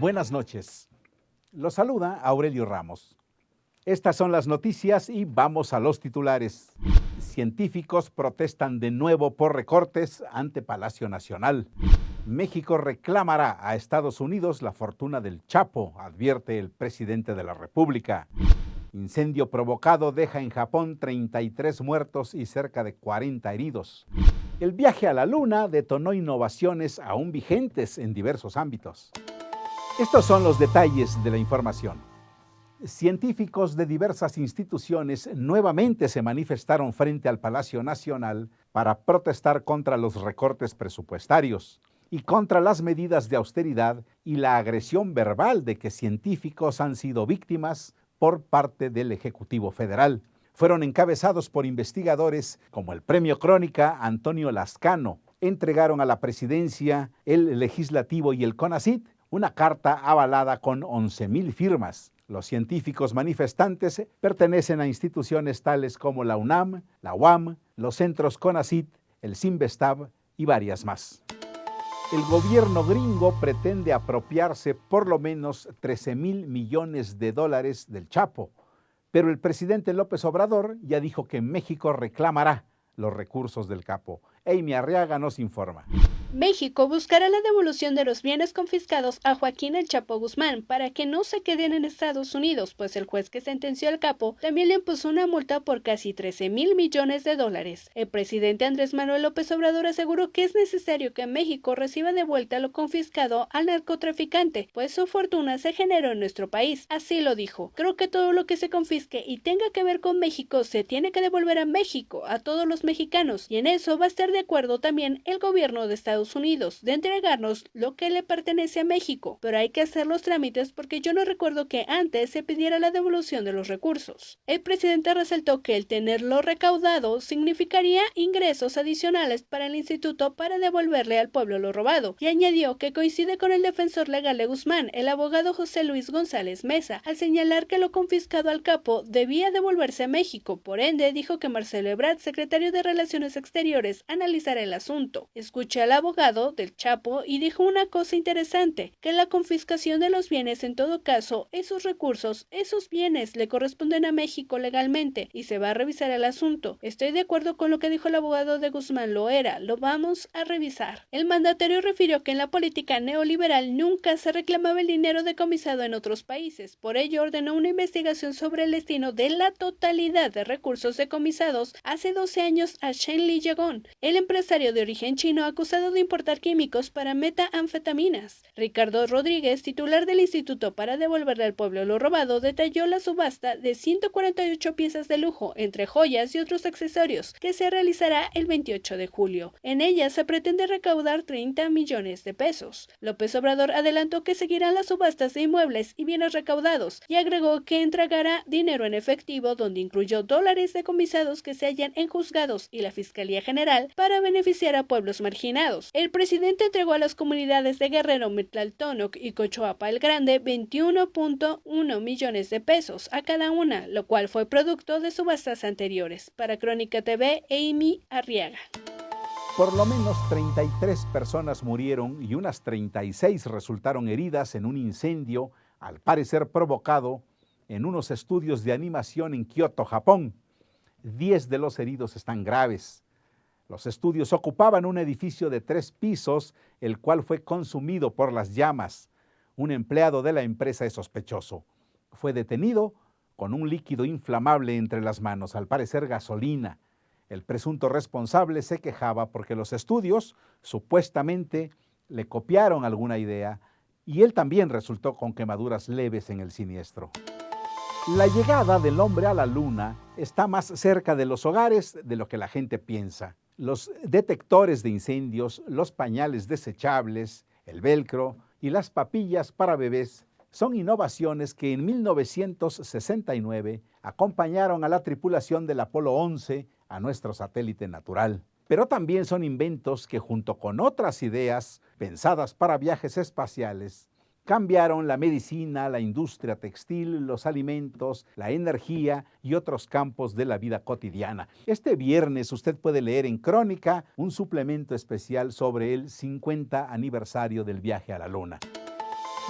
Buenas noches. Los saluda Aurelio Ramos. Estas son las noticias y vamos a los titulares. Científicos protestan de nuevo por recortes ante Palacio Nacional. México reclamará a Estados Unidos la fortuna del Chapo, advierte el presidente de la República. Incendio provocado deja en Japón 33 muertos y cerca de 40 heridos. El viaje a la Luna detonó innovaciones aún vigentes en diversos ámbitos. Estos son los detalles de la información. Científicos de diversas instituciones nuevamente se manifestaron frente al Palacio Nacional para protestar contra los recortes presupuestarios y contra las medidas de austeridad y la agresión verbal de que científicos han sido víctimas por parte del Ejecutivo Federal. Fueron encabezados por investigadores como el Premio Crónica Antonio Lascano. Entregaron a la presidencia, el Legislativo y el CONACYT una carta avalada con 11,000 firmas. Los científicos manifestantes pertenecen a instituciones tales como la UNAM, la UAM, los centros CONACYT, el CIMBESTAB y varias más. El gobierno gringo pretende apropiarse por lo menos 13,000 millones de dólares del Chapo, pero el presidente López Obrador ya dijo que México reclamará los recursos del capo. Amy Arriaga nos informa. México buscará la devolución de los bienes confiscados a Joaquín El Chapo Guzmán para que no se queden en Estados Unidos, pues el juez que sentenció al capo también le impuso una multa por casi 13,000 millones de dólares. El presidente Andrés Manuel López Obrador aseguró que es necesario que México reciba de vuelta lo confiscado al narcotraficante, pues su fortuna se generó en nuestro país. Así lo dijo. Creo que todo lo que se confisque y tenga que ver con México se tiene que devolver a México, a todos los mexicanos, y en eso va a estar de acuerdo también el gobierno de Estados Unidos, de entregarnos lo que le pertenece a México, pero hay que hacer los trámites porque yo no recuerdo que antes se pidiera la devolución de los recursos. El presidente resaltó que el tenerlo recaudado significaría ingresos adicionales para el instituto para devolverle al pueblo lo robado, y añadió que coincide con el defensor legal de Guzmán, el abogado José Luis González Mesa, al señalar que lo confiscado al capo debía devolverse a México. Por ende, dijo que Marcelo Ebrard, secretario de Relaciones Exteriores, analizará el asunto. Escuché al abogado del Chapo y dijo una cosa interesante, que la confiscación de los bienes, en todo caso, esos recursos, esos bienes le corresponden a México legalmente y se va a revisar el asunto. Estoy de acuerdo con lo que dijo el abogado de Guzmán Loera, lo vamos a revisar. El mandatario refirió que en la política neoliberal nunca se reclamaba el dinero decomisado en otros países, por ello ordenó una investigación sobre el destino de la totalidad de recursos decomisados hace 12 años a Shen Li Yagón, el empresario de origen chino acusado de importar químicos para metanfetaminas. Ricardo Rodríguez, titular del Instituto para devolverle al pueblo lo robado, detalló la subasta de 148 piezas de lujo, entre joyas y otros accesorios, que se realizará el 28 de julio. En ella se pretende recaudar 30 millones de pesos. López Obrador adelantó que seguirán las subastas de inmuebles y bienes recaudados y agregó que entregará dinero en efectivo, donde incluyó dólares decomisados que se hallan en juzgados y la Fiscalía General para beneficiar a pueblos marginados. El presidente entregó a las comunidades de Guerrero, Mitlaltónoc y Cochoapa el Grande 21.1 millones de pesos a cada una, lo cual fue producto de subastas anteriores. Para Crónica TV, Amy Arriaga. Por lo menos 33 personas murieron y unas 36 resultaron heridas en un incendio, al parecer provocado en unos estudios de animación en Kioto, Japón. 10 de los heridos están graves. Los estudios ocupaban un edificio de 3 pisos, el cual fue consumido por las llamas. Un empleado de la empresa es sospechoso. Fue detenido con un líquido inflamable entre las manos, al parecer gasolina. El presunto responsable se quejaba porque los estudios supuestamente le copiaron alguna idea y él también resultó con quemaduras leves en el siniestro. La llegada del hombre a la Luna está más cerca de los hogares de lo que la gente piensa. Los detectores de incendios, los pañales desechables, el velcro y las papillas para bebés son innovaciones que en 1969 acompañaron a la tripulación del Apolo 11 a nuestro satélite natural. Pero también son inventos que, junto con otras ideas pensadas para viajes espaciales, cambiaron la medicina, la industria textil, los alimentos, la energía y otros campos de la vida cotidiana. Este viernes usted puede leer en Crónica un suplemento especial sobre el 50 aniversario del viaje a la Luna.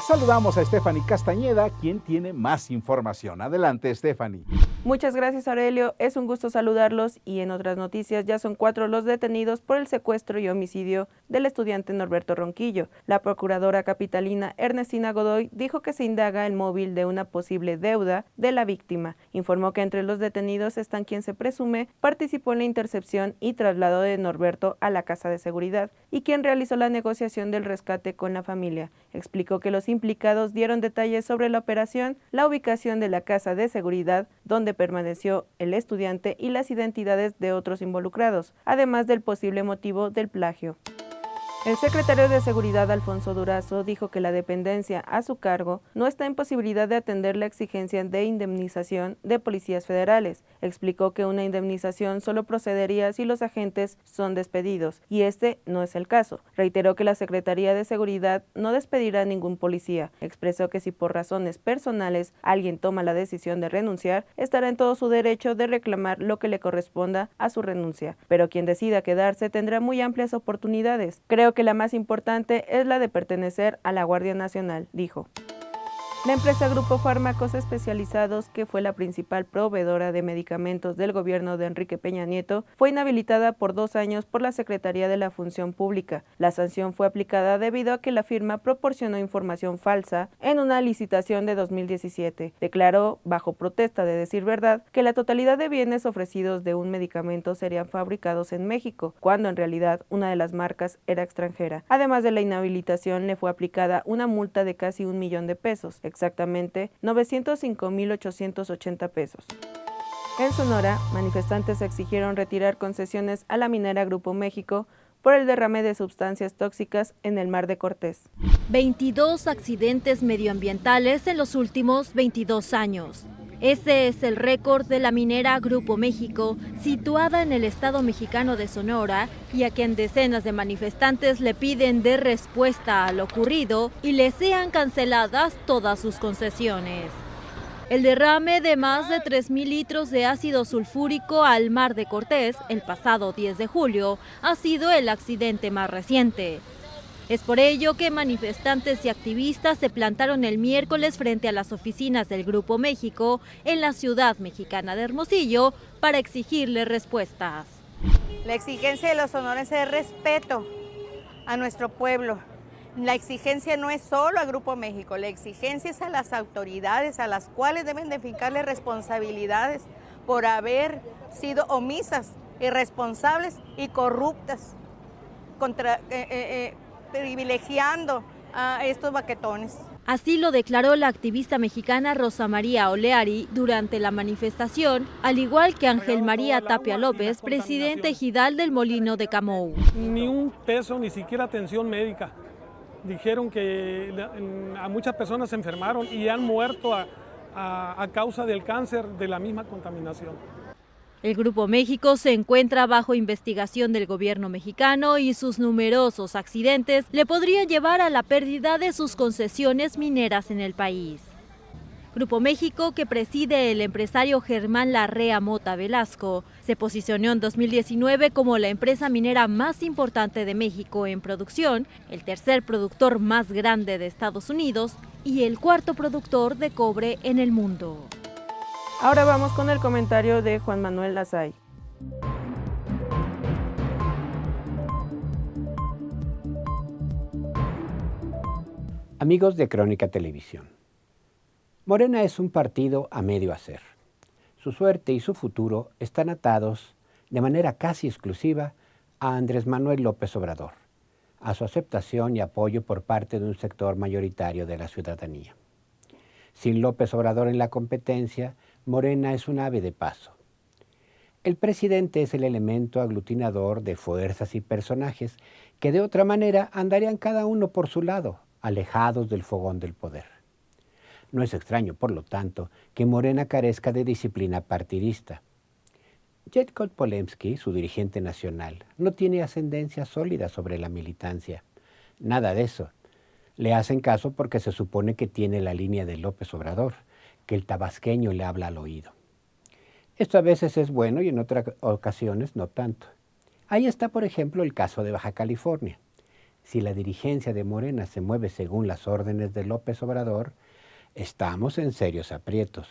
Saludamos a Stephanie Castañeda, quien tiene más información. Adelante, Stephanie. Muchas gracias, Aurelio. Es un gusto saludarlos y en otras noticias ya son 4 los detenidos por el secuestro y homicidio del estudiante Norberto Ronquillo. La procuradora capitalina Ernestina Godoy dijo que se indaga el móvil de una posible deuda de la víctima. Informó que entre los detenidos están quien se presume participó en la intercepción y traslado de Norberto a la casa de seguridad y quien realizó la negociación del rescate con la familia. Explicó que los implicados dieron detalles sobre la operación, la ubicación de la casa de seguridad, donde permaneció el estudiante y las identidades de otros involucrados, además del posible motivo del plagio. El secretario de Seguridad, Alfonso Durazo, dijo que la dependencia a su cargo no está en posibilidad de atender la exigencia de indemnización de policías federales. Explicó que una indemnización solo procedería si los agentes son despedidos, y este no es el caso. Reiteró que la Secretaría de Seguridad no despedirá a ningún policía. Expresó que si por razones personales alguien toma la decisión de renunciar, estará en todo su derecho de reclamar lo que le corresponda a su renuncia, pero quien decida quedarse tendrá muy amplias oportunidades. Creo que la más importante es la de pertenecer a la Guardia Nacional, dijo. La empresa Grupo Fármacos Especializados, que fue la principal proveedora de medicamentos del gobierno de Enrique Peña Nieto, fue inhabilitada por 2 años por la Secretaría de la Función Pública. La sanción fue aplicada debido a que la firma proporcionó información falsa en una licitación de 2017. Declaró, bajo protesta de decir verdad, que la totalidad de bienes ofrecidos de un medicamento serían fabricados en México, cuando en realidad una de las marcas era extranjera. Además de la inhabilitación, le fue aplicada una multa de casi 1 millón de pesos. Exactamente 905,880 pesos. En Sonora, manifestantes exigieron retirar concesiones a la minera Grupo México por el derrame de sustancias tóxicas en el Mar de Cortés. 22 accidentes medioambientales en los últimos 22 años. Ese es el récord de la minera Grupo México, situada en el estado mexicano de Sonora, y a quien decenas de manifestantes le piden de respuesta a lo ocurrido y le sean canceladas todas sus concesiones. El derrame de más de 3,000 litros de ácido sulfúrico al Mar de Cortés el pasado 10 de julio ha sido el accidente más reciente. Es por ello que manifestantes y activistas se plantaron el miércoles frente a las oficinas del Grupo México en la ciudad mexicana de Hermosillo para exigirle respuestas. La exigencia de los sonorenses es respeto a nuestro pueblo. La exigencia no es solo a Grupo México, la exigencia es a las autoridades, a las cuales deben de fincarle responsabilidades por haber sido omisas, irresponsables y corruptas, privilegiando a estos baquetones. Así lo declaró la activista mexicana Rosa María Oleari durante la manifestación, al igual que Ángel María Tapia López, presidente ejidal del Molino de Camou. Ni un peso, ni siquiera atención médica. Dijeron que a muchas personas se enfermaron y han muerto a causa del cáncer de la misma contaminación. El Grupo México se encuentra bajo investigación del gobierno mexicano y sus numerosos accidentes le podrían llevar a la pérdida de sus concesiones mineras en el país. Grupo México, que preside el empresario Germán Larrea Mota Velasco, se posicionó en 2019 como la empresa minera más importante de México en producción, el tercer productor más grande de Estados Unidos y el cuarto productor de cobre en el mundo. Ahora vamos con el comentario de Juan Manuel Lazay. Amigos de Crónica Televisión, Morena es un partido a medio hacer. Su suerte y su futuro están atados de manera casi exclusiva a Andrés Manuel López Obrador, a su aceptación y apoyo por parte de un sector mayoritario de la ciudadanía. Sin López Obrador en la competencia, Morena es un ave de paso. El presidente es el elemento aglutinador de fuerzas y personajes que de otra manera andarían cada uno por su lado, alejados del fogón del poder. No es extraño, por lo tanto, que Morena carezca de disciplina partidista. Jacob Polemski, su dirigente nacional, no tiene ascendencia sólida sobre la militancia. Nada de eso. Le hacen caso porque se supone que tiene la línea de López Obrador, que el tabasqueño le habla al oído. Esto a veces es bueno y en otras ocasiones no tanto. Ahí está, por ejemplo, el caso de Baja California. si la dirigencia de Morena se mueve según las órdenes de López Obrador, estamos en serios aprietos.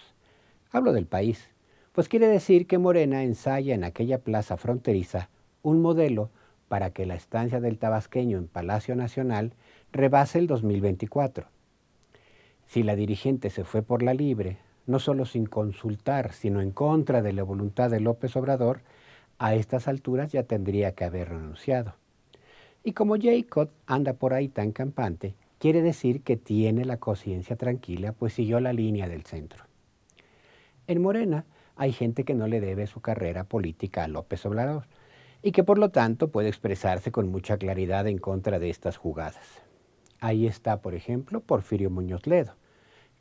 Hablo del país, pues quiere decir que Morena ensaya en aquella plaza fronteriza un modelo para que la estancia del tabasqueño en Palacio Nacional rebase el 2024. Si la dirigente se fue por la libre, no solo sin consultar, sino en contra de la voluntad de López Obrador, a estas alturas ya tendría que haber renunciado. Y como Jacob anda por ahí tan campante, quiere decir que tiene la conciencia tranquila, pues siguió la línea del centro. En Morena hay gente que no le debe su carrera política a López Obrador y que por lo tanto puede expresarse con mucha claridad en contra de estas jugadas. Ahí está, por ejemplo, Porfirio Muñoz Ledo,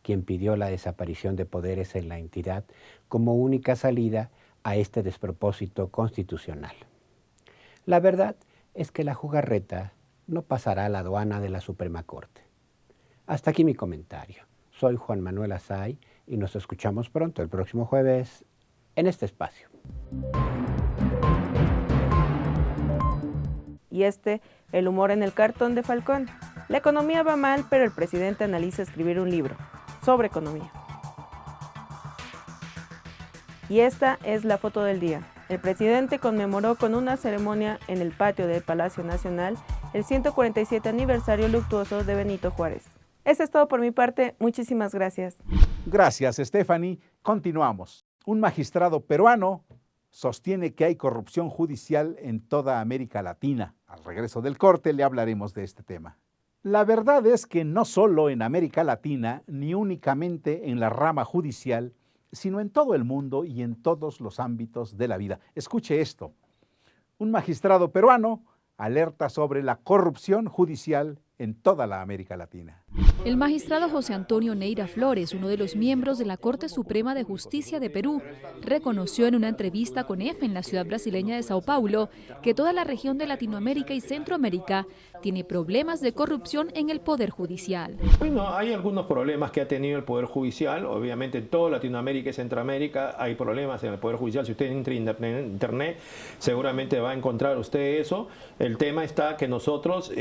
quien pidió la desaparición de poderes en la entidad como única salida a este despropósito constitucional. La verdad es que la jugarreta no pasará a la aduana de la Suprema Corte. Hasta aquí mi comentario. Soy Juan Manuel Azay y nos escuchamos pronto el próximo jueves en este espacio. Y el humor en el cartón de Falcón. La economía va mal, pero el presidente analiza escribir un libro sobre economía. Y esta es la foto del día. El presidente conmemoró con una ceremonia en el patio del Palacio Nacional el 147 aniversario luctuoso de Benito Juárez. Eso es todo por mi parte. Muchísimas gracias. Gracias, Stephanie. Continuamos. Un magistrado peruano sostiene que hay corrupción judicial en toda América Latina. Al regreso del corte le hablaremos de este tema. La verdad es que no solo en América Latina, ni únicamente en la rama judicial, sino en todo el mundo y en todos los ámbitos de la vida. Escuche esto. Un magistrado peruano alerta sobre la corrupción judicial en toda la América Latina. El magistrado José Antonio Neira Flores, uno de los miembros de la Corte Suprema de Justicia de Perú, reconoció en una entrevista con EFE en la ciudad brasileña de Sao Paulo que toda la región de Latinoamérica y Centroamérica tiene problemas de corrupción en el Poder Judicial. Bueno, hay algunos problemas que ha tenido el Poder Judicial. Obviamente en toda Latinoamérica y Centroamérica hay problemas en el Poder Judicial. Si usted entra en Internet, seguramente va a encontrar usted eso. El tema está que nosotros,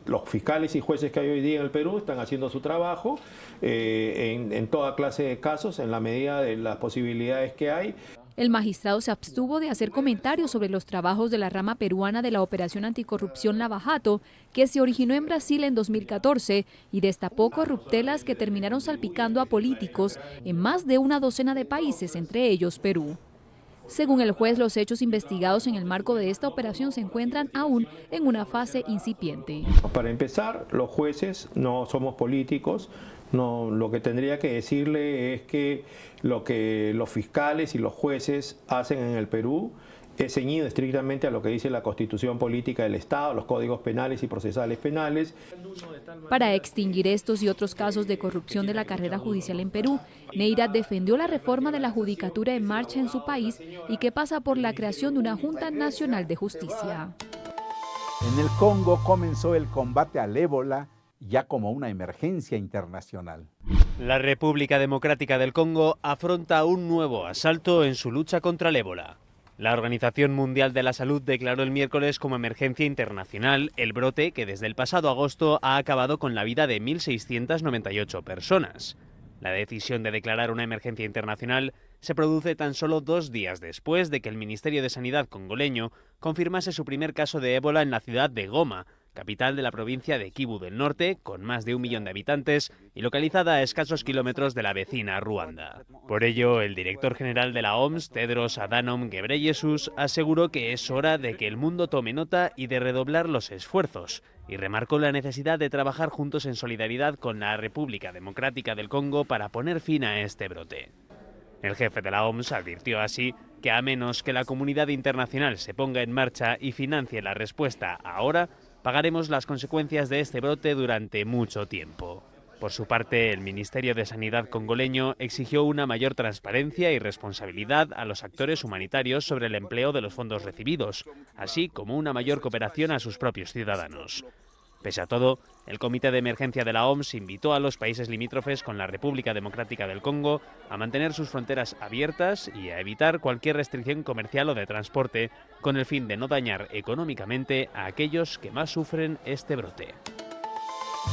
los fiscales y jueces que hay hoy día en el Perú están haciendo su trabajo en toda clase de casos, en la medida de las posibilidades que hay. El magistrado se abstuvo de hacer comentarios sobre los trabajos de la rama peruana de la Operación Anticorrupción Lava Jato, que se originó en Brasil en 2014 y destapó corruptelas que terminaron salpicando a políticos en más de una docena de países, entre ellos Perú. Según el juez, los hechos investigados en el marco de esta operación se encuentran aún en una fase incipiente. Para empezar, los jueces no somos políticos. No, lo que tendría que decirle es que lo que los fiscales y los jueces hacen en el Perú es ceñido estrictamente a lo que dice la Constitución Política del Estado, los códigos penales y procesales penales. Para extinguir estos y otros casos de corrupción de la carrera judicial en Perú, Neira defendió la reforma de la judicatura en marcha en su país y que pasa por la creación de una Junta Nacional de Justicia. En el Congo comenzó el combate al ébola ya como una emergencia internacional. La República Democrática del Congo afronta un nuevo asalto en su lucha contra el ébola. La Organización Mundial de la Salud declaró el miércoles como emergencia internacional el brote que desde el pasado agosto ha acabado con la vida de 1.698 personas. La decisión de declarar una emergencia internacional se produce tan solo 2 días después de que el Ministerio de Sanidad congoleño confirmase su primer caso de ébola en la ciudad de Goma, capital de la provincia de Kivu del Norte, con más de 1 millón de habitantes y localizada a escasos kilómetros de la vecina Ruanda. Por ello, el director general de la OMS, Tedros Adhanom Ghebreyesus, aseguró que es hora de que el mundo tome nota y de redoblar los esfuerzos, y remarcó la necesidad de trabajar juntos en solidaridad con la República Democrática del Congo para poner fin a este brote. El jefe de la OMS advirtió así que a menos que la comunidad internacional se ponga en marcha y financie la respuesta ahora, pagaremos las consecuencias de este brote durante mucho tiempo. Por su parte, el Ministerio de Sanidad congoleño exigió una mayor transparencia y responsabilidad a los actores humanitarios sobre el empleo de los fondos recibidos, así como una mayor cooperación a sus propios ciudadanos. Pese a todo, El Comité de Emergencia de la OMS invitó a los países limítrofes con la República Democrática del Congo a mantener sus fronteras abiertas y a evitar cualquier restricción comercial o de transporte, con el fin de no dañar económicamente a aquellos que más sufren este brote.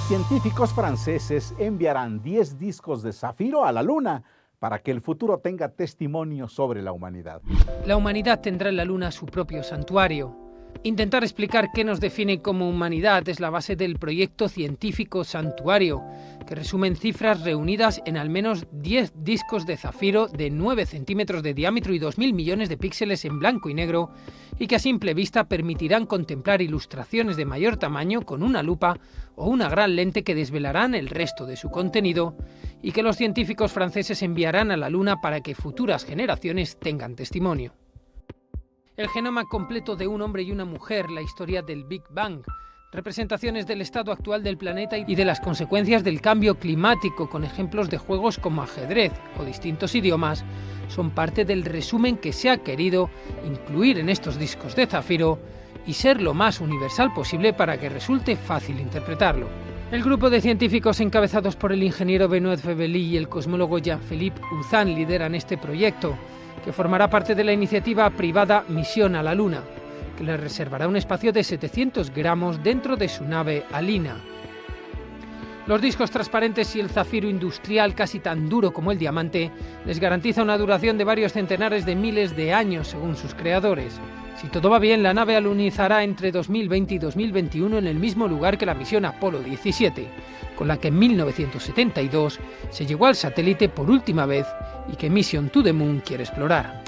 Científicos franceses enviarán 10 discos de zafiro a la Luna para que el futuro tenga testimonio sobre la humanidad. La humanidad tendrá en la Luna su propio santuario. Intentar explicar qué nos define como humanidad es la base del proyecto científico Santuario, que resume en cifras reunidas en al menos 10 discos de zafiro de 9 centímetros de diámetro y 2.000 millones de píxeles en blanco y negro, y que a simple vista permitirán contemplar ilustraciones de mayor tamaño con una lupa o una gran lente que desvelarán el resto de su contenido, y que los científicos franceses enviarán a la Luna para que futuras generaciones tengan testimonio. El genoma completo de un hombre y una mujer, la historia del Big Bang, representaciones del estado actual del planeta y de las consecuencias del cambio climático, con ejemplos de juegos como ajedrez o distintos idiomas, son parte del resumen que se ha querido incluir en estos discos de zafiro y ser lo más universal posible para que resulte fácil interpretarlo. El grupo de científicos encabezados por el ingeniero Benoît Febeli y el cosmólogo Jean-Philippe Uzan lideran este proyecto, que formará parte de la iniciativa privada Misión a la Luna, que le reservará un espacio de 700 gramos dentro de su nave Alina. Los discos transparentes y el zafiro industrial, casi tan duro como el diamante, les garantiza una duración de varios centenares de miles de años, según sus creadores. Si todo va bien, la nave alunizará entre 2020 y 2021 en el mismo lugar que la misión Apolo 17, con la que en 1972 se llegó al satélite por última vez y que Mission to the Moon quiere explorar.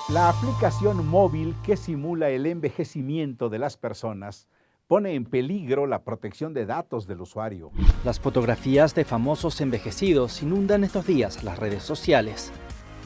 La aplicación móvil que simula el envejecimiento de las personas pone en peligro la protección de datos del usuario. Las fotografías de famosos envejecidos inundan estos días las redes sociales.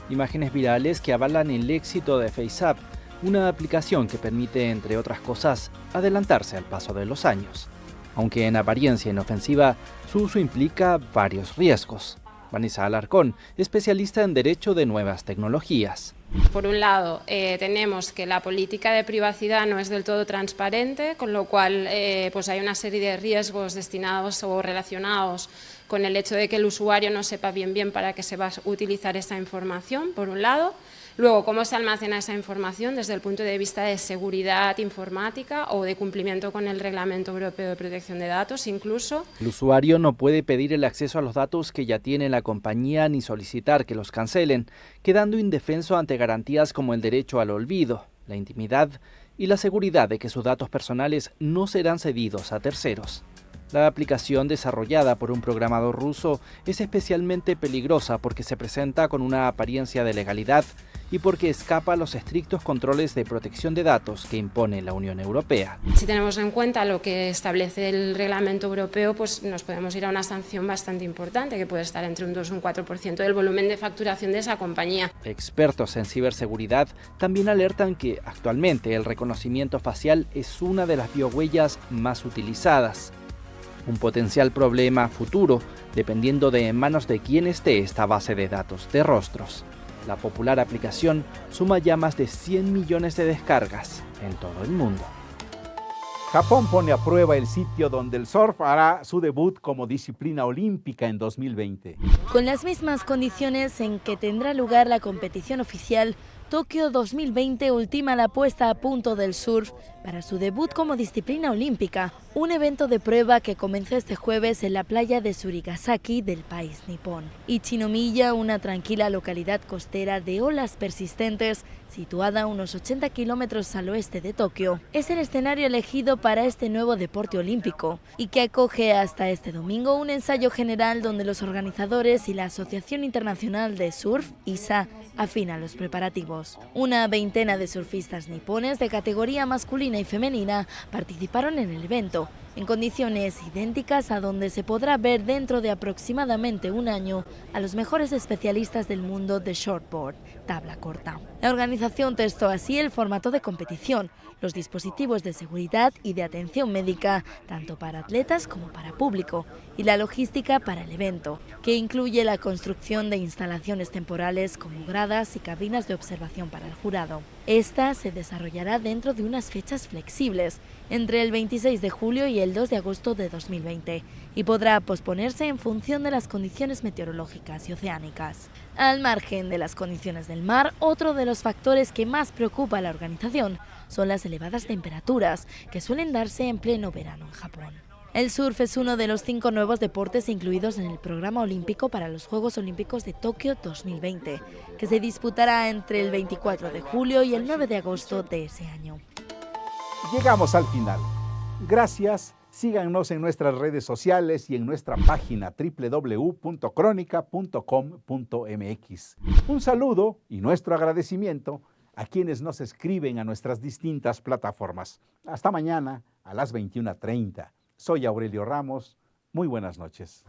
Imágenes virales que avalan el éxito de FaceApp, una aplicación que permite, entre otras cosas, adelantarse al paso de los años. Aunque en apariencia inofensiva, su uso implica varios riesgos. Vanessa Alarcón, especialista en Derecho de Nuevas Tecnologías. Por un lado, tenemos que la política de privacidad no es del todo transparente, con lo cual pues hay una serie de riesgos destinados o relacionados con el hecho de que el usuario no sepa bien para qué se va a utilizar esa información, por un lado. Luego, cómo se almacena esa información desde el punto de vista de seguridad informática o de cumplimiento con el Reglamento Europeo de Protección de Datos incluso. El usuario no puede pedir el acceso a los datos que ya tiene la compañía ni solicitar que los cancelen, quedando indefenso ante garantías como el derecho al olvido, la intimidad y la seguridad de que sus datos personales no serán cedidos a terceros. La aplicación desarrollada por un programador ruso es especialmente peligrosa porque se presenta con una apariencia de legalidad y porque escapa a los estrictos controles de protección de datos que impone la Unión Europea. Si tenemos en cuenta lo que establece el reglamento europeo, pues nos podemos ir a una sanción bastante importante, que puede estar entre un 2 y un 4% del volumen de facturación de esa compañía. Expertos en ciberseguridad también alertan que actualmente el reconocimiento facial es una de las biohuellas más utilizadas. Un potencial problema futuro, dependiendo de en manos de quién esté esta base de datos de rostros. La popular aplicación suma ya más de 100 millones de descargas en todo el mundo. Japón pone a prueba el sitio donde el surf hará su debut como disciplina olímpica en 2020. Con las mismas condiciones en que tendrá lugar la competición oficial, Tokio 2020 ultima la puesta a punto del surf para su debut como disciplina olímpica, un evento de prueba que comenzó este jueves en la playa de Surigasaki del país nipón. Ichinomiya, una tranquila localidad costera de olas persistentes, situada a unos 80 kilómetros al oeste de Tokio, es el escenario elegido para este nuevo deporte olímpico y que acoge hasta este domingo un ensayo general donde los organizadores y la Asociación Internacional de Surf, ISA, afinan los preparativos. Una veintena de surfistas nipones de categoría masculina y femenina participaron en el evento, en condiciones idénticas a donde se podrá ver dentro de aproximadamente un año a los mejores especialistas del mundo de shortboard, tabla corta. La organización testó así el formato de competición, los dispositivos de seguridad y de atención médica, tanto para atletas como para público, y la logística para el evento, que incluye la construcción de instalaciones temporales como gradas y cabinas de observación para el jurado. Esta se desarrollará dentro de unas fechas flexibles, entre el 26 de julio y el el 2 de agosto de 2020 y podrá posponerse en función de las condiciones meteorológicas y oceánicas. Al margen de las condiciones del mar, otro de los factores que más preocupa a la organización son las elevadas temperaturas que suelen darse en pleno verano en Japón. El surf es uno de los 5 nuevos deportes incluidos en el programa olímpico para los Juegos Olímpicos de Tokio 2020, que se disputará entre el 24 de julio y el 9 de agosto de ese año. Llegamos al final. Gracias. Síganos en nuestras redes sociales y en nuestra página www.cronica.com.mx. Un saludo y nuestro agradecimiento a quienes nos escriben a nuestras distintas plataformas. Hasta mañana a las 21:30. Soy Aurelio Ramos. Muy buenas noches.